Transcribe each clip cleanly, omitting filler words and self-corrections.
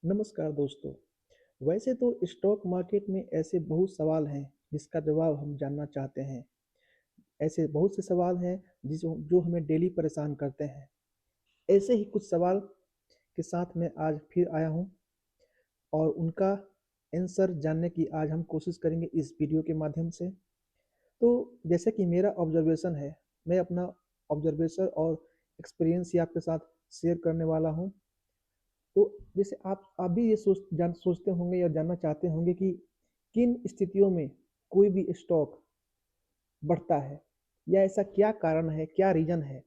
नमस्कार दोस्तों। वैसे तो स्टॉक मार्केट में ऐसे बहुत सवाल हैं जिसका जवाब हम जानना चाहते हैं। ऐसे बहुत से सवाल हैं जो हमें डेली परेशान करते हैं। ऐसे ही कुछ सवाल के साथ मैं आज फिर आया हूँ और उनका आंसर जानने की आज हम कोशिश करेंगे इस वीडियो के माध्यम से। तो जैसे कि मेरा ऑब्जर्वेशन है, मैं अपना ऑब्जर्वेशन और एक्सपीरियंस ही आपके साथ शेयर करने वाला हूँ। तो जैसे आप भी ये सोचते होंगे या जानना चाहते होंगे कि किन स्थितियों में कोई भी स्टॉक बढ़ता है या ऐसा क्या कारण है, क्या रीज़न है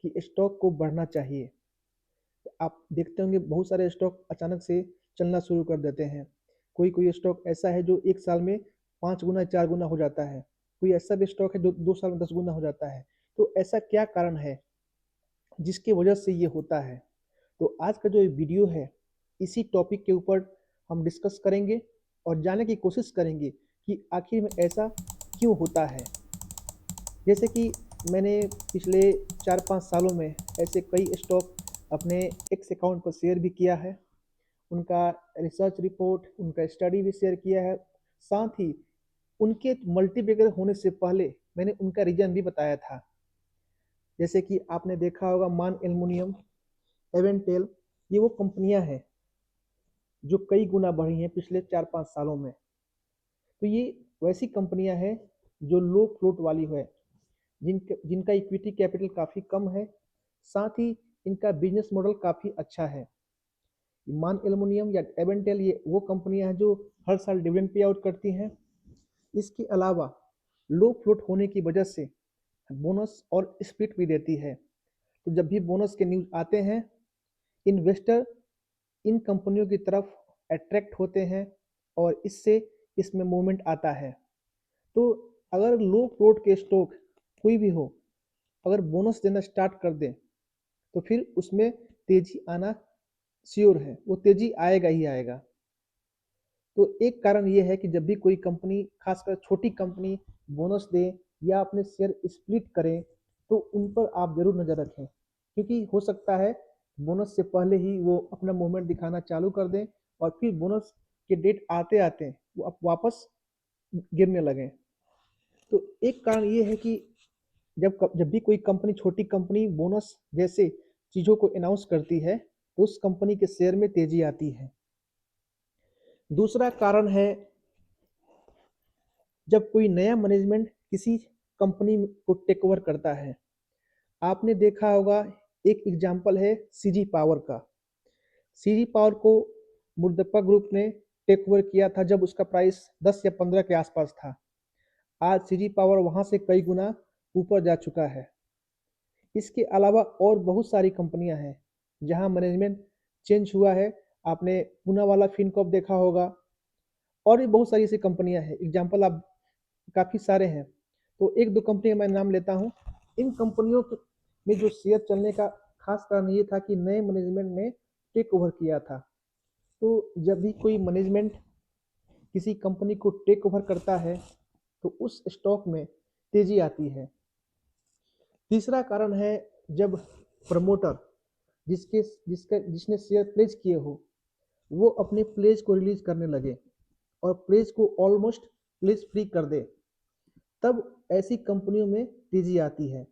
कि स्टॉक को बढ़ना चाहिए। आप देखते होंगे बहुत सारे स्टॉक अचानक से चलना शुरू कर देते हैं। कोई स्टॉक ऐसा है जो 1 साल में 5 गुना 4 गुना हो जाता है। कोई ऐसा भी स्टॉक है जो 2 साल में 10 गुना हो जाता है। तो ऐसा क्या कारण है जिसकी वजह से ये होता है? तो आज का जो ये वीडियो है, इसी टॉपिक के ऊपर हम डिस्कस करेंगे और जानने की कोशिश करेंगे कि आखिर में ऐसा क्यों होता है। जैसे कि मैंने पिछले 4-5 सालों में ऐसे कई स्टॉक अपने एक्स अकाउंट पर शेयर भी किया है। उनका रिसर्च रिपोर्ट, उनका स्टडी भी शेयर किया है। साथ ही उनके मल्टीबैगर होने से पहले मैंने उनका रीज़न भी बताया था। जैसे कि आपने देखा होगा मान एल्युमिनियम, एवेंटेल, ये वो कंपनियां हैं जो कई गुना बढ़ी हैं पिछले 4-5 सालों में। तो ये वैसी कंपनियां हैं जो लो फ्लोट वाली है, जिनका इक्विटी कैपिटल काफ़ी कम है। साथ ही इनका बिजनेस मॉडल काफ़ी अच्छा है। मान एल्युमिनियम या एवेंटेल ये वो कंपनियां हैं जो हर साल डिविडेंड पे आउट करती हैं। इसके अलावा लो फ्लोट होने की वजह से बोनस और स्प्लिट भी देती है। तो जब भी बोनस के न्यूज़ आते हैं, इन्वेस्टर इन कंपनियों की तरफ अट्रैक्ट होते हैं और इससे इसमें मूवमेंट आता है। तो अगर लो फ्लोट के स्टॉक कोई भी हो, अगर बोनस देना स्टार्ट कर दें तो फिर उसमें तेजी आना श्योर है, वो तेजी आएगा ही आएगा। तो एक कारण ये है कि जब भी कोई कंपनी, खासकर छोटी कंपनी, बोनस दे या अपने शेयर स्प्लिट करें तो उन पर आप जरूर नज़र रखें, क्योंकि हो सकता है बोनस से पहले ही वो अपना मूवमेंट दिखाना चालू कर दें और फिर बोनस के डेट आते आते वो अब वापस गिरने लगें। तो एक कारण ये है कि जब भी कोई कंपनी, छोटी कंपनी बोनस जैसे चीज़ों को अनाउंस करती है तो उस कंपनी के शेयर में तेजी आती है। दूसरा कारण है जब कोई नया मैनेजमेंट किसी कंपनी को टेक ओवर करता है। आपने देखा होगा, एक एग्जांपल है सीजी पावर का। सीजी पावर को मुर्दप्पा ग्रुप ने टेक ओवर किया था जब उसका प्राइस 10 या 15 के आसपास था। आज सीजी पावर वहां से कई गुना ऊपर जा चुका है। इसके अलावा और बहुत सारी कंपनियां हैं जहां मैनेजमेंट चेंज हुआ है। आपने पूना वाला फिनकॉप देखा होगा और भी बहुत सारी ऐसी कंपनियां हैं। एग्जांपल आप काफ़ी सारे हैं। तो एक दो कंपनी का मैं नाम लेता हूँ। इन कंपनियों में जो शेयर चलने का खास कारण ये था कि नए मैनेजमेंट ने टेक ओवर किया था। तो जब भी कोई मैनेजमेंट किसी कंपनी को टेक ओवर करता है तो उस स्टॉक में तेजी आती है। तीसरा कारण है जब प्रमोटर जिसके जिसका जिसने शेयर प्लेज किए हो, वो अपने प्लेज को रिलीज करने लगे और प्लेज को ऑलमोस्ट प्लेज फ्री कर दे, तब ऐसी कंपनियों में तेजी आती है।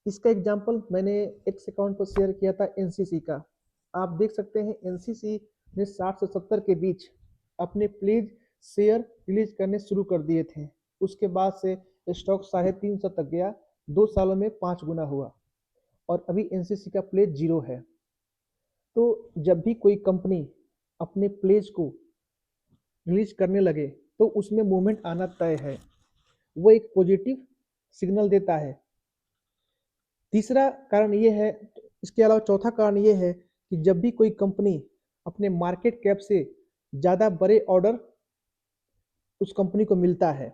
इसका एग्जांपल मैंने एक्स अकाउंट पर शेयर किया था एनसीसी का। आप देख सकते हैं एनसीसी ने 60 से 70 के बीच अपने प्लीज शेयर रिलीज करने शुरू कर दिए थे। उसके बाद से स्टॉक 350 तक गया, 2 सालों में 5 गुना हुआ और अभी एनसीसी का प्लेज 0 है। तो जब भी कोई कंपनी अपने प्लेज को रिलीज करने लगे तो उसमें मूवमेंट आना तय है, वो एक पॉजिटिव सिग्नल देता है। तीसरा कारण ये है, इसके अलावा चौथा कारण ये है कि जब भी कोई कंपनी अपने मार्केट कैप से ज़्यादा बड़े ऑर्डर उस कंपनी को मिलता है।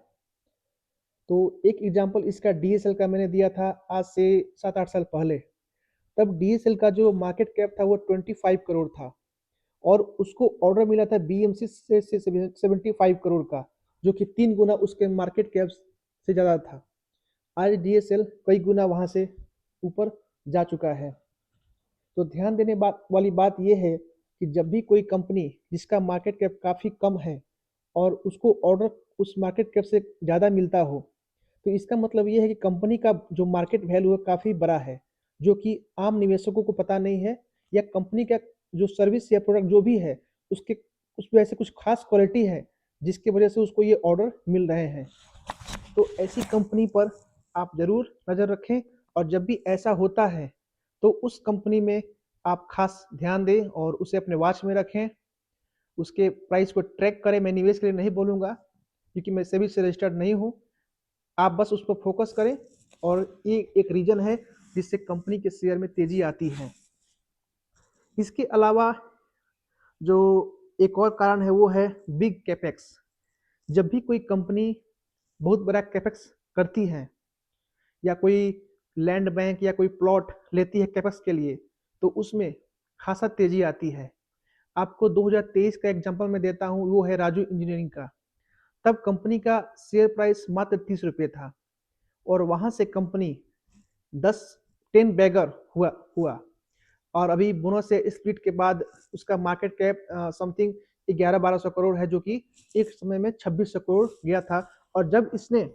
तो एक एग्जांपल इसका डीएसएल का मैंने दिया था आज से 7-8 साल पहले। तब डीएसएल का जो मार्केट कैप था वो 25 करोड़ था और उसको ऑर्डर मिला था बीएमसी से 75 करोड़ का, जो कि 3 गुना उसके मार्केट कैप से ज़्यादा था। आज डीएसएल कई गुना वहाँ से ऊपर जा चुका है। तो ध्यान देने वाली बात यह है कि जब भी कोई कंपनी जिसका मार्केट कैप काफ़ी कम है और उसको ऑर्डर उस मार्केट कैप से ज़्यादा मिलता हो, तो इसका मतलब ये है कि कंपनी का जो मार्केट वैल्यू है काफ़ी बड़ा है, जो कि आम निवेशकों को पता नहीं है, या कंपनी का जो सर्विस या प्रोडक्ट जो भी है, उसके उसमें ऐसी कुछ खास क्वालिटी है, जिसकी वजह से उसको ये ऑर्डर मिल रहे हैं। तो ऐसी कंपनी पर आप ज़रूर नज़र रखें, और जब भी ऐसा होता है, तो उस कंपनी में आप खास ध्यान दें और उसे अपने वॉच में रखें। उसके प्राइस को ट्रैक करें। मैं निवेश के लिए नहीं बोलूँगा, क्योंकि मैं सेबी से रजिस्टर्ड नहीं हूँ। आप बस उस पर फोकस करें, और ये एक रीज़न है जिससे कंपनी के शेयर में तेज़ी आती है। इसके अलावा जो एक और कारण है वो है बिग कैपेक्स। जब भी कोई कंपनी बहुत बड़ा कैपेक्स करती है, या कोई लैंड बैंक या कोई प्लॉट लेती है कैपेक्स के लिए, तो उसमें खासा तेज़ी आती है। आपको 2023 का एग्जांपल मैं देता हूँ, वो है राजू इंजीनियरिंग का। तब कंपनी का शेयर प्राइस मात्र 30 रुपये था, और वहाँ से कंपनी 10 10 बैगर हुआ हुआ और अभी बोनस से स्प्लिट के बाद उसका मार्केट कैप समथिंग 1100-1200 करोड़ है, जो कि एक समय में 2600 करोड़ गया था। और जब इसने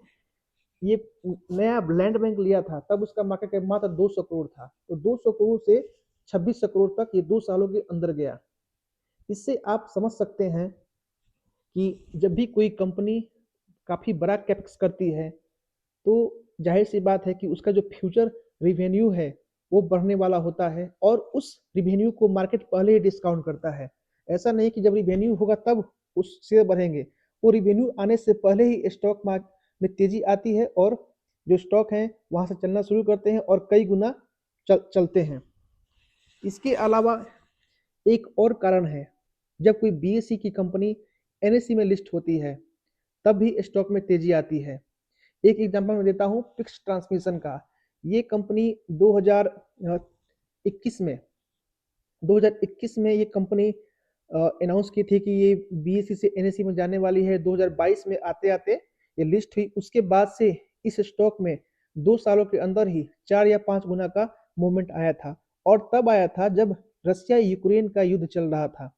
ये नया लैंड बैंक लिया था, तब उसका मार्केट कैप मात्र 200 करोड़ था। तो 200 करोड़ से 2600 करोड़ तक ये 2 सालों के अंदर गया। इससे आप समझ सकते हैं कि जब भी कोई कंपनी काफ़ी बड़ा कैपेक्स करती है, तो जाहिर सी बात है कि उसका जो फ्यूचर रिवेन्यू है वो बढ़ने वाला होता है, और उस रिवेन्यू को मार्केट पहले ही डिस्काउंट करता है। ऐसा नहीं कि जब रिवेन्यू होगा तब उस शेयर बढ़ेंगे। वो रिवेन्यू आने से पहले ही स्टॉक मार्केट में तेजी आती है, और जो स्टॉक हैं वहाँ से चलना शुरू करते हैं और कई गुना चलते हैं। इसके अलावा एक और कारण है, जब कोई बीएसई की कंपनी एनएसई में लिस्ट होती है, तब भी स्टॉक में तेजी आती है। एक एग्जांपल मैं देता हूँ पिक्स ट्रांसमिशन का। ये कंपनी 2021 में 2021 में ये कंपनी अनाउंस की थी कि ये बीएसई से एनएसई में जाने वाली है। 2022 में आते-आते ये लिस्ट हुई। उसके बाद से इस स्टॉक में 2 सालों के अंदर ही 4 या 5 गुना का मूवमेंट आया था, और तब आया था जब रसिया यूक्रेन का युद्ध चल रहा था।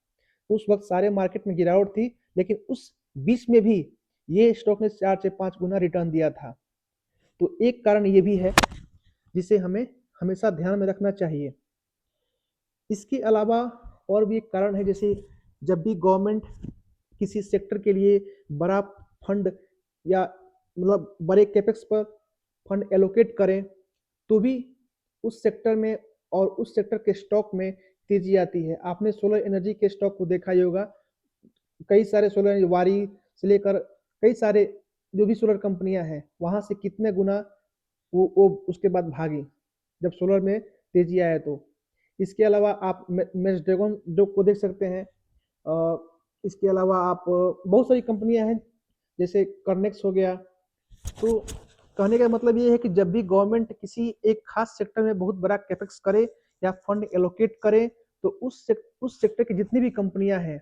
उस वक्त सारे मार्केट में गिरावट थी, लेकिन उस बीच में भी ये स्टॉक ने 4 से 5 गुना रिटर्न दिया था। तो एक कारण ये भी है जिसे हमें हमेशा ध्यान में रखना चाहिए। इसके अलावा और भी एक कारण है, जैसे जब भी गवर्नमेंट किसी सेक्टर के लिए बड़ा फंड या मतलब बड़े कैपेक्स पर फंड एलोकेट करें, तो भी उस सेक्टर में और उस सेक्टर के स्टॉक में तेजी आती है। आपने सोलर एनर्जी के स्टॉक को देखा ही होगा। कई सारे सोलर वारी से लेकर कई सारे जो भी सोलर कंपनियां हैं, वहां से कितने गुना वो उसके बाद भागी जब सोलर में तेजी आया। तो इसके अलावा आप मैच ड्रैगन जो को देख सकते हैं। इसके अलावा आप बहुत सारी कंपनियां हैं, जैसे करनेक्स हो गया। तो कहने का मतलब ये है कि जब भी गवर्नमेंट किसी एक खास सेक्टर में बहुत बड़ा कैपेक्स करे या फंड एलोकेट करे, तो उस सेक्टर की जितनी भी कंपनियां हैं,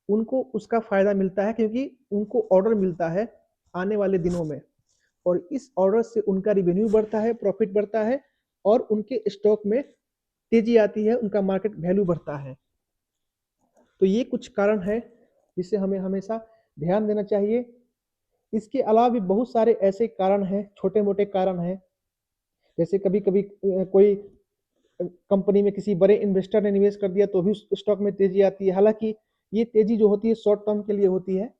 उनको उसका फायदा मिलता है, क्योंकि उनको ऑर्डर मिलता है आने वाले दिनों में, और इस ऑर्डर से उनका रिवेन्यू बढ़ता है, प्रॉफिट बढ़ता है, और उनके स्टॉक में तेजी आती है, उनका मार्केट वैल्यू बढ़ता है। तो ये कुछ कारण है जिसे हमें हमेशा ध्यान देना चाहिए। इसके अलावा भी बहुत सारे ऐसे कारण हैं, छोटे मोटे कारण हैं। जैसे कभी कभी कोई कंपनी में किसी बड़े इन्वेस्टर ने निवेश कर दिया, तो भी उस स्टॉक में तेजी आती है। हालांकि ये तेजी जो होती है शॉर्ट टर्म के लिए होती है,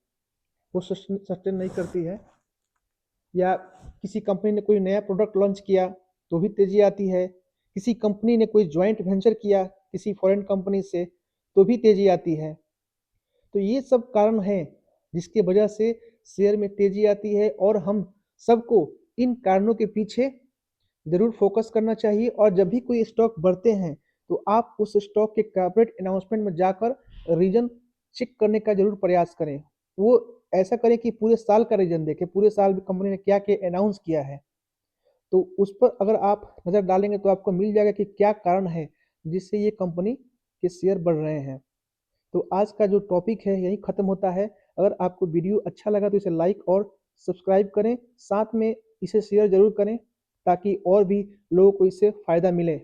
वो सस्टेन नहीं करती है। या किसी कंपनी ने कोई नया प्रोडक्ट लॉन्च किया, तो भी तेजी आती है। किसी कंपनी ने कोई ज्वाइंट वेंचर किया किसी फॉरेन कंपनी से, तो भी तेजी आती है। तो ये सब कारण हैं जिसकी वजह से शेयर में तेजी आती है, और हम सबको इन कारणों के पीछे जरूर फोकस करना चाहिए। और जब भी कोई स्टॉक बढ़ते हैं, तो आप उस स्टॉक के कॉर्पोरेट अनाउंसमेंट में जाकर रीजन चेक करने का जरूर प्रयास करें। वो ऐसा करें कि पूरे साल का रीजन देखें, पूरे साल कंपनी ने क्या क्या अनाउंस किया है। तो उस पर अगर आप नज़र डालेंगे, तो आपको मिल जाएगा कि क्या कारण है जिससे ये कंपनी के शेयर बढ़ रहे हैं। तो आज का जो टॉपिक है यही ख़त्म होता है। अगर आपको वीडियो अच्छा लगा तो इसे लाइक और सब्सक्राइब करें, साथ में इसे शेयर ज़रूर करें, ताकि और भी लोगों को इससे फ़ायदा मिले।